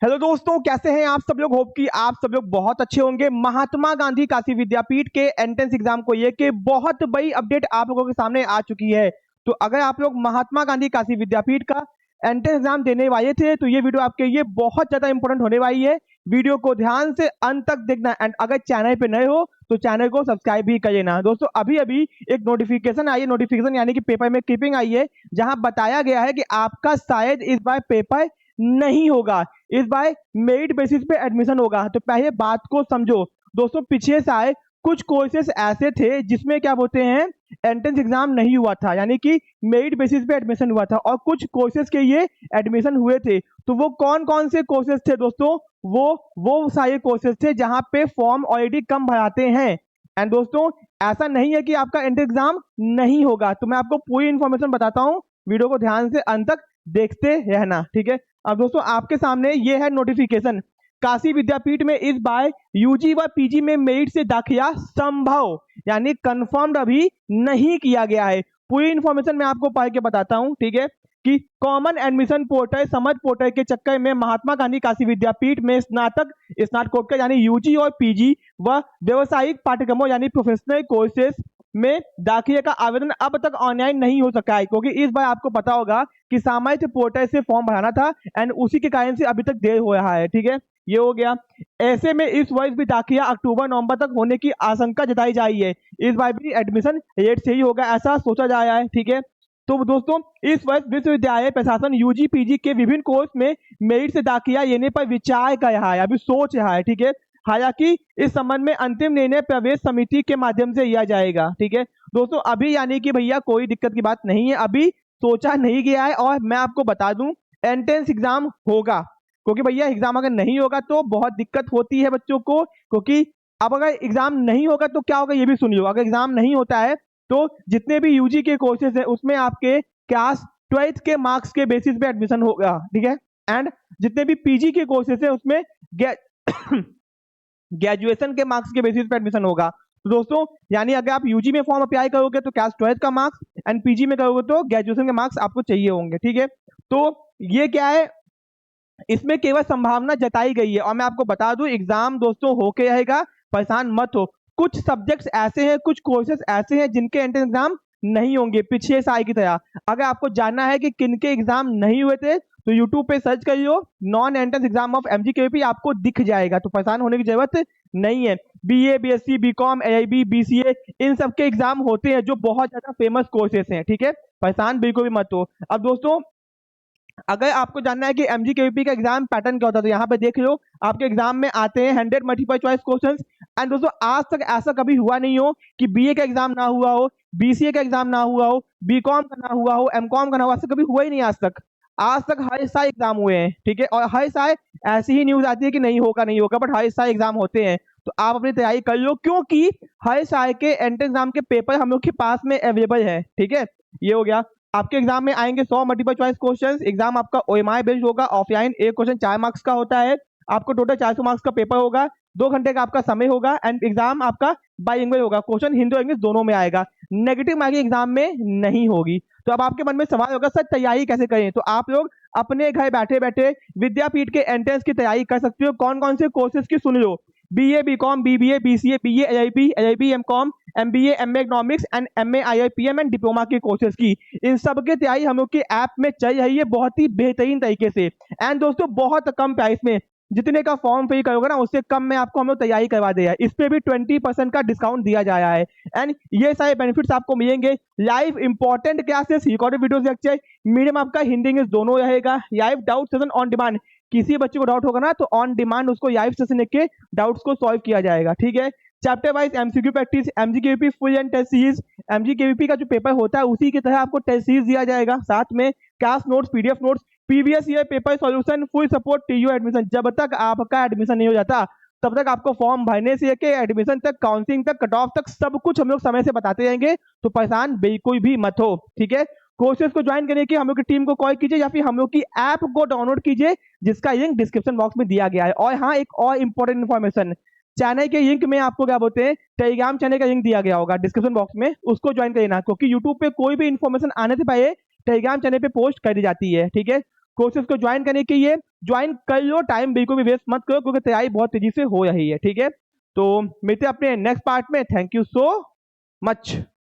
Hello दोस्तों, कैसे हैं आप सब लोग। होप कि आप सब लोग बहुत अच्छे होंगे। महात्मा गांधी काशी विद्यापीठ के एंट्रेंस एग्जाम को लेके बहुत बड़ी अपडेट आप लोगों के सामने आ चुकी है। तो अगर आप लोग महात्मा गांधी काशी विद्यापीठ का एंट्रेंस एग्जाम देने वाले थे तो ये वीडियो आपके लिए बहुत ज्यादा इंपॉर्टेंट होने वाली है। वीडियो को ध्यान से अंत तक देखना एंड अगर चैनल पे नए हो तो चैनल को सब्सक्राइब भी कर लेना। दोस्तों अभी अभी एक नोटिफिकेशन आई है, नोटिफिकेशन यानी कि पेपर में क्लिपिंग आई है, जहां बताया गया है कि आपका शायद इस बार पेपर नहीं होगा, इस बार मेरिट बेसिस पे एडमिशन होगा। तो पहले बात को समझो दोस्तों। पिछले साल कुछ कोर्सेस ऐसे थे जिसमें क्या बोलते हैं एंट्रेंस एग्जाम नहीं हुआ था, यानी कि मेरिट बेसिस पे एडमिशन हुआ था, और कुछ कोर्सेज के ये एडमिशन हुए थे। तो वो कौन कौन से कोर्सेज थे दोस्तों? वो सारे कोर्सेज थे जहां पे फॉर्म ऑलरेडी कम भराते हैं। एंड दोस्तों ऐसा नहीं है कि आपका एंट्रेंस एग्जाम नहीं होगा। तो मैं आपको पूरी इन्फॉर्मेशन बताता हूँ, वीडियो को ध्यान से अंत तक देखते रहना, ठीक है। अब दोस्तों आपके सामने ये है नोटिफिकेशन। काशी विद्यापीठ में इस बार यूजी व पीजी में मेरिट से दाखिला संभव, यानी कंफर्म्ड अभी नहीं किया गया है। पूरी इन्फॉर्मेशन मैं आपको पढ़ के बताता हूं, ठीक है। कि कॉमन एडमिशन पोर्टल समझ पोर्टल के चक्कर में महात्मा गांधी काशी विद्यापीठ में स्नातकोत्तर यानी यूजी और पीजी व व्यवसायिक पाठ्यक्रमों यानी प्रोफेशनल कोर्सेज में दाखिले का आवेदन अब तक ऑनलाइन नहीं हो सका है, क्योंकि इस बार आपको पता होगा कि सामान्य पोर्टल से फॉर्म भराना था एंड उसी के कारण से अभी तक देर हो रहा है, ठीक है। ये हो गया। ऐसे में इस वर्ष भी दाखिला अक्टूबर नवंबर तक होने की आशंका जताई जा रही है। इस बार भी एडमिशन लेट से ही होगा ऐसा सोचा जा रहा है, ठीक है। तो दोस्तों इस वर्ष विश्वविद्यालय प्रशासन यूजी पीजी के विभिन्न कोर्स में मेरिट से दाखिला लेने पर विचार कर रहा है, अभी सोच रहा है, ठीक है। हालांकि इस संबंध में अंतिम निर्णय प्रवेश समिति के माध्यम से लिया जाएगा, ठीक है। दोस्तों अभी यानी कि भैया कोई दिक्कत की बात नहीं है, अभी सोचा नहीं गया है। और मैं आपको बता दूं एंट्रेंस एग्जाम होगा, क्योंकि भैया एग्जाम अगर नहीं होगा तो बहुत दिक्कत होती है बच्चों को। क्योंकि अब अगर एग्जाम नहीं होगा तो क्या होगा ये भी सुन लो। अगर एग्जाम नहीं होता है तो जितने भी यूजी के कोर्सेज है उसमें आपके क्लास 12th के मार्क्स के बेसिस पे एडमिशन होगा, ठीक है। एंड जितने भी पीजी के कोर्सेज है उसमें ग्रेजुएशन के मार्क्स के बेसिस पे एडमिशन होगा। तो दोस्तों यानी अगर आप यूजी में फॉर्म अप्लाई करोगे तो क्लास 12th का मार्क्स एंड पीजी में करोगे तो ग्रेजुएशन के मार्क्स आपको चाहिए होंगे, ठीक है। तो ये क्या है, इसमें केवल संभावना जताई गई है। और मैं आपको बता दूं एग्जाम दोस्तों होके रहेगा, परेशान मत हो। कुछ सब्जेक्ट्स ऐसे हैं, कुछ कोर्सेज ऐसे हैं जिनके एंट्रेंस एग्जाम नहीं होंगे पिछले साल की तरह। अगर आपको जानना है कि किनके एग्जाम नहीं हुए थे तो यूट्यूब पे सर्च करियो नॉन एंट्रेंस एग्जाम ऑफ एमजीकेवीपी, आपको दिख जाएगा। तो परेशान होने की जरूरत नहीं है। BA BSc BCom AIB BCA इन सब के एग्जाम होते हैं जो बहुत ज्यादा फेमस कोर्सेज हैं, ठीक है। परेशान बिल्कुल भी मत हो। अब दोस्तों अगर आपको जानना है कि एमजीकेवीपी का एग्जाम पैटर्न क्या होता है तो यहाँ पे देख लो। आपके एग्जाम में आते हैं 100 मल्टीपल चॉइस क्वेश्चंस। एंड दोस्तों आज तक ऐसा कभी हुआ नहीं हो कि बीए का एग्जाम ना हुआ हो, बीसीए का एग्जाम ना हुआ हो, बीकॉम का ना हुआ हो, एमकॉम का ना हुआ, ऐसा कभी हुआ ही नहीं आज तक। आज तक हर साल एग्जाम हुए हैं, ठीक है। और हर साल ऐसी ही न्यूज आती है कि नहीं होगा नहीं होगा, बट हर साल एग्जाम होते हैं। तो आप अपनी तैयारी कर लो, क्योंकि हर साल के एंट्रेंस एग्जाम के पेपर हम लोग के पास में अवेलेबल है, ठीक है। ये हो गया। आपके एग्जाम में आएंगे 100 मल्टीपल चॉइस क्वेश्चंस। एग्जाम आपका ओएमआर बेस्ड होगा, ऑफलाइन। एक क्वेश्चन 4 मार्क्स का होता है। आपको टोटल 400 मार्क्स का पेपर होगा, 2 घंटे का आपका समय होगा एंड एग्जाम आपका बाइलिंगुअल होगा। क्वेश्चन हिंदी और इंग्लिश दोनों में आएगा। नेगेटिव मार्किंग एग्जाम में नहीं होगी। तो अब आपके मन में सवाल होगा सर तैयारी कैसे करें? तो आप लोग अपने घर बैठे बैठे विद्यापीठ के एंट्रेंस की तैयारी कर सकते हो। कौन कौन से कोर्सेज की सुन लो। BA BCom BBA BCA BA LIB MCom MBA MA economics and MA IIPM and diploma के कोर्सेज की, इन सब की तैयारी हम लोग के ऐप में चल रही है बहुत ही बेहतरीन तरीके से। एंड दोस्तों बहुत कम प्राइस में, जितने का फॉर्म पे करोगे ना उससे कम में आपको हम लोग तैयारी करवा दिया है। इस पे भी 20% का डिस्काउंट दिया जा रहा है। एंड ये सारे बेनिफिट्स आपको मिलेंगे। Live important classes, recorded videos lecture, medium आपका हिंदी इंग्लिश दोनों रहेगा। Live doubt session on demand, किसी बच्चे को डाउट होगा ना तो ऑन डिमांड उसको लाइव सेशन लेके डाउट्स को सॉल्व किया जाएगा, ठीक है। Chapter wise MCQ practice, MGKVP full and test series. MGKVP का जो पेपर होता है उसी की तरह आपको टेस्ट सीरीज दिया जाएगा, साथ में class notes PDF notes, previous year paper solution, full support to admission. जब तक आपका एडमिशन नहीं हो जाता तब तक आपको फॉर्म भरने से लेके एडमिशन तक, काउंसलिंग तक, कट ऑफ तक सब कुछ हम लोग समय से बताते रहेंगे। तो परेशान बिल्कुल भी मत हो, ठीक है। कोर्सेज को ज्वाइन करने के हम लोग की टीम को कॉल कीजिए या फिर हम लोग की ऐप को डाउनलोड कीजिए, जिसका लिंक डिस्क्रिप्शन बॉक्स में दिया गया है। और हाँ एक और इंपॉर्टेंट इन्फॉर्मेशन, चैनल के लिंक में आपको क्या बोलते हैं टेलीग्राम चैनल का लिंक दिया गया होगा डिस्क्रिप्शन बॉक्स में, उसको ज्वाइन कर लेना। क्योंकि यूट्यूब पे कोई भी इन्फॉर्मेशन आने से पहले टेलीग्राम चैनल पे पोस्ट कर दी जाती है, ठीक है। कोर्सेज को ज्वाइन करने के लिए ज्वाइन कर लो, टाइम बिल्कुल भी वेस्ट मत करो क्योंकि तैयारी बहुत तेजी से हो रही है। ठीक है, तो मिलते हैं अपने नेक्स्ट पार्ट में। Thank you so much.